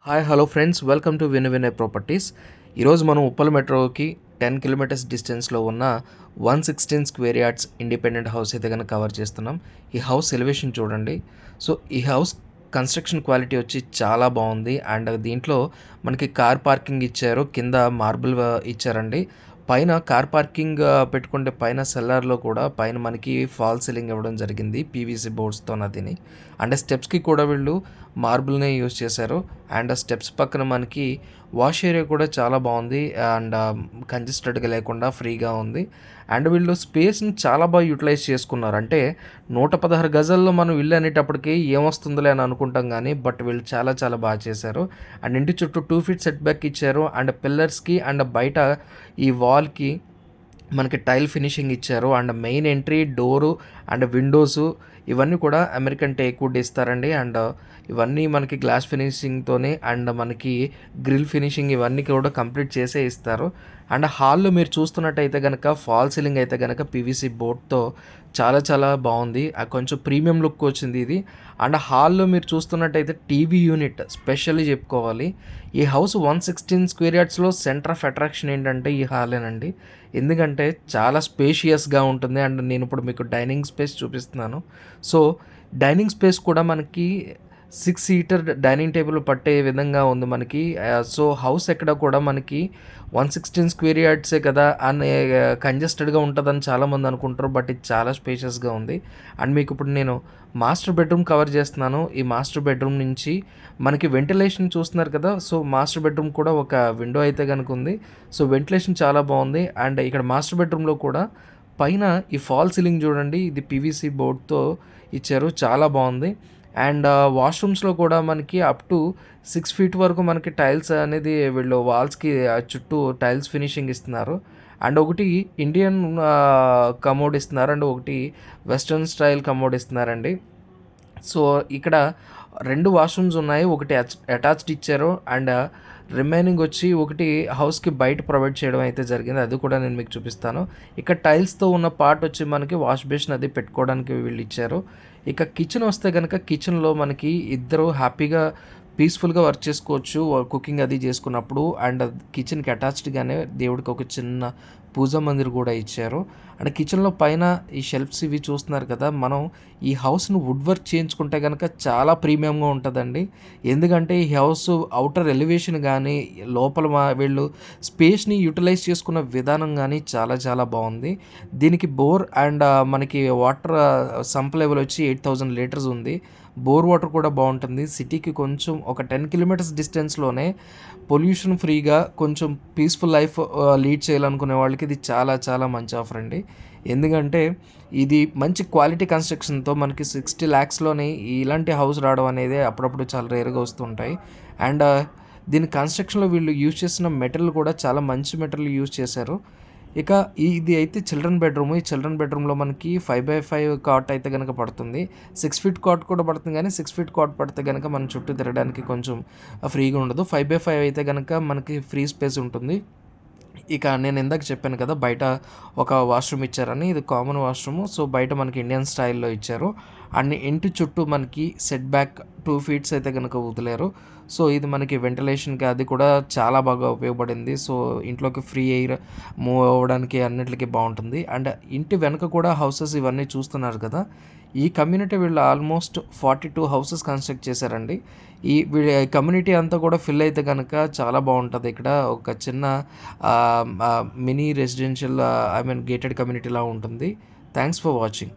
Hi hello friends, welcome to Vinay properties. ఈరోజు మనం Uppal మెట్రోకి 10 kilometres డిస్టెన్స్లో ఉన్న 116 స్క్వేర్ యార్డ్స్ ఇండిపెండెంట్ హౌస్ అయితే కనుక కవర్ చేస్తున్నాం. ఈ హౌస్ ఎలివేషన్ చూడండి. సో ఈ హౌస్ కన్స్ట్రక్షన్ క్వాలిటీ వచ్చి చాలా బాగుంది. అండ్ దీంట్లో మనకి కార్ పార్కింగ్ ఇచ్చారు, కింద మార్బుల్ ఇచ్చారండి. పైన కార్ పార్కింగ్ పెట్టుకుంటే పైన సెల్లార్లో కూడా పైన మనకి ఫాల్ సీలింగ్ ఇవ్వడం జరిగింది పీవీసీ బోర్డ్స్తో నదిని. అండ్ స్టెప్స్కి కూడా వీళ్ళు మార్బుల్నే యూజ్ చేశారు. అండ్ స్టెప్స్ పక్కన మనకి వాష్ ఏరియా కూడా చాలా బాగుంది. అండ్ కంజెస్టెడ్గా లేకుండా ఫ్రీగా ఉంది. అండ్ వీళ్ళు స్పేస్ని చాలా బాగా యూటిలైజ్ చేసుకున్నారు. అంటే 116 గజాల్లో మనం ఇల్లు అనేటప్పటికి ఏమొస్తుందిలే అని అనుకుంటాం కానీ బట్ వీళ్ళు చాలా చాలా బాగా చేశారు. అండ్ ఇంటి చుట్టూ 2 ఫీట్ సెట్ బ్యాక్ ఇచ్చారు. అండ్ పిల్లర్స్కి అండ్ బయట ఈ వాల్కి మనకి టైల్ ఫినిషింగ్ ఇచ్చారు. And main entry door and windows ఇవన్నీ కూడా అమెరికన్ టేక్ వుడ్ ఇస్తారండి. అండ్ ఇవన్నీ మనకి గ్లాస్ ఫినిషింగ్తోనే అండ్ మనకి గ్రిల్ ఫినిషింగ్ ఇవన్నీ కూడా కంప్లీట్ చేసే ఇస్తారు. అండ్ హాల్లో మీరు చూస్తున్నట్టయితే కనుక ఫాల్ సీలింగ్ అయితే కనుక పీవీసీ బోర్డ్తో చాలా చాలా బాగుంది. కొంచెం ప్రీమియం లుక్ వచ్చింది ఇది. అండ్ హాల్లో మీరు చూస్తున్నట్టయితే టీవీ యూనిట్ స్పెషల్లీ చెప్పుకోవాలి. ఈ హౌస్ 116 స్క్వేర్ యార్డ్స్లో సెంటర్ ఆఫ్ అట్రాక్షన్ ఏంటంటే ఈ హాలేనండి. ఎందుకంటే చాలా స్పేషియస్గా ఉంటుంది. అండ్ నేను ఇప్పుడు మీకు డైనింగ్ స్పేస్ చూపిస్తున్నాను. సో డైనింగ్ స్పేస్ కూడా మనకి 6 సీటర్ డైనింగ్ టేబుల్ పట్టే విధంగా ఉంది మనకి. సో హౌస్ ఎక్కడ కూడా మనకి 116 స్క్వేర్ యార్డ్సే కదా అని కంజెస్టెడ్గా ఉంటుందని చాలామంది అనుకుంటారు. బట్ ఇది చాలా స్పేషియస్గా ఉంది. అండ్ మీకు ఇప్పుడు నేను మాస్టర్ బెడ్రూమ్ కవర్ చేస్తున్నాను. ఈ మాస్టర్ బెడ్రూమ్ నుంచి మనకి వెంటిలేషన్ చూస్తున్నారు కదా. సో మాస్టర్ బెడ్రూమ్ కూడా ఒక విండో అయితే కనుక ఉంది. సో వెంటిలేషన్ చాలా బాగుంది. అండ్ ఇక్కడ మాస్టర్ బెడ్రూమ్లో కూడా పైన ఈ ఫాల్ సీలింగ్ చూడండి, ఇది పీవీసీ బోర్డ్తో ఇచ్చారు, చాలా బాగుంది. అండ్ వాష్రూమ్స్లో కూడా మనకి అప్ టు 6 ఫీట్ వరకు మనకి టైల్స్ అనేది వీళ్ళు వాల్స్కి చుట్టూ టైల్స్ ఫినిషింగ్ ఇస్తున్నారు. అండ్ ఒకటి ఇండియన్ కమోడ్ ఇస్తున్నారు అండ్ ఒకటి వెస్ట్రన్ స్టైల్ కమోడ్ ఇస్తున్నారండి. సో ఇక్కడ 2 వాష్రూమ్స్ ఉన్నాయి, ఒకటి అటాచ్డ్ ఇచ్చారు. అండ్ రిమైనింగ్ వచ్చి ఒకటి హౌస్కి బయట ప్రొవైడ్ చేయడం అయితే జరిగింది. అది కూడా నేను మీకు చూపిస్తాను. ఇక్కడ టైల్స్తో ఉన్న పార్ట్ వచ్చి మనకి వాష్ బేసిన్ అది పెట్టుకోవడానికి వీళ్ళు ఇచ్చారు. ఇక కిచెన్ వస్తే కనుక కిచెన్లో మనకి ఇద్దరు హ్యాపీగా పీస్ఫుల్గా వర్క్ చేసుకోవచ్చు కుకింగ్ అది చేసుకున్నప్పుడు. అండ్ కిచెన్కి అటాచ్డ్గానే దేవుడికి ఒక చిన్న పూజా మందిర్ కూడా ఇచ్చారు. అండ్ కిచెన్లో పైన ఈ షెల్ఫ్స్ ఇవి చూస్తున్నారు కదా. మనం ఈ హౌస్ను వుడ్ వర్క్ చేయించుకుంటే కనుక చాలా ప్రీమియంగా ఉంటుందండి. ఎందుకంటే ఈ హౌస్ అవుటర్ ఎలివేషన్ కానీ లోపల వీళ్ళు స్పేస్ని యూటిలైజ్ చేసుకున్న విధానం కానీ చాలా చాలా బాగుంది. దీనికి బోర్ అండ్ మనకి వాటర్ సంప్ లెవెల్ వచ్చి 8000 లీటర్స్ ఉంది. బోర్ వాటర్ కూడా బాగుంటుంది. సిటీకి కొంచెం ఒక 10 కిలోమీటర్స్ డిస్టెన్స్లోనే పొల్యూషన్ ఫ్రీగా కొంచెం పీస్ఫుల్ లైఫ్ లీడ్ చేయాలనుకునే వాళ్ళకి ఇది చాలా చాలా మంచి ఆఫర్ అండి. ఎందుకంటే ఇది మంచి క్వాలిటీ కన్స్ట్రక్షన్తో మనకి 60 lakhsలోనే ఇలాంటి హౌస్ రావడం అనేది అప్పుడప్పుడు చాలా రేర్గా వస్తుంటాయి. అండ్ దీని కన్స్ట్రక్షన్లో వీళ్ళు యూజ్ చేసిన మెటీరియల్ కూడా చాలా మంచి మెటీరియల్ యూజ్ చేశారు. ఇక ఇది అయితే చిల్డ్రన్ బెడ్రూమ్. ఈ చిల్డ్రన్ బెడ్రూమ్లో మనకి 5x5 కాట్ అయితే కనుక పడుతుంది. 6 ఫీట్ కాట్ కూడా పడుతుంది, కానీ 6 ఫీట్ కాట్ పడితే కనుక మన చుట్టూ తిరగడానికి కొంచెం ఫ్రీగా ఉండదు. 5x5 అయితే కనుక మనకి ఫ్రీ స్పేస్ ఉంటుంది. ఇక నేను ఇందాక చెప్పాను కదా బయట ఒక వాష్రూమ్ ఇచ్చారని, ఇది కామన్ వాష్రూమ్. సో బయట మనకి ఇండియన్ స్టైల్లో ఇచ్చారు. అండ్ ఇంటి చుట్టూ మనకి సెట్ బ్యాక్ 2 ఫీట్స్ అయితే కనుక వదిలేరు. సో ఇది మనకి వెంటిలేషన్కి అది కూడా చాలా బాగా ఉపయోగపడింది. సో ఇంట్లోకి ఫ్రీ ఎయిర్ మూవ్ అవ్వడానికి అన్నిటికీ బాగుంటుంది. అండ్ ఇంటి వెనక కూడా హౌసెస్ ఇవన్నీ చూస్తున్నారు కదా. ఈ కమ్యూనిటీ వీళ్ళు ఆల్మోస్ట్ 42 హౌసెస్ కన్స్ట్రక్ట్ చేశారండి. వీళ్ళ కమ్యూనిటీ అంతా కూడా ఫిల్ అయితే కనుక చాలా బాగుంటుంది. ఇక్కడ ఒక చిన్న మినీ రెసిడెన్షియల్ గేటెడ్ కమ్యూనిటీలా ఉంటుంది. Thanks for watching.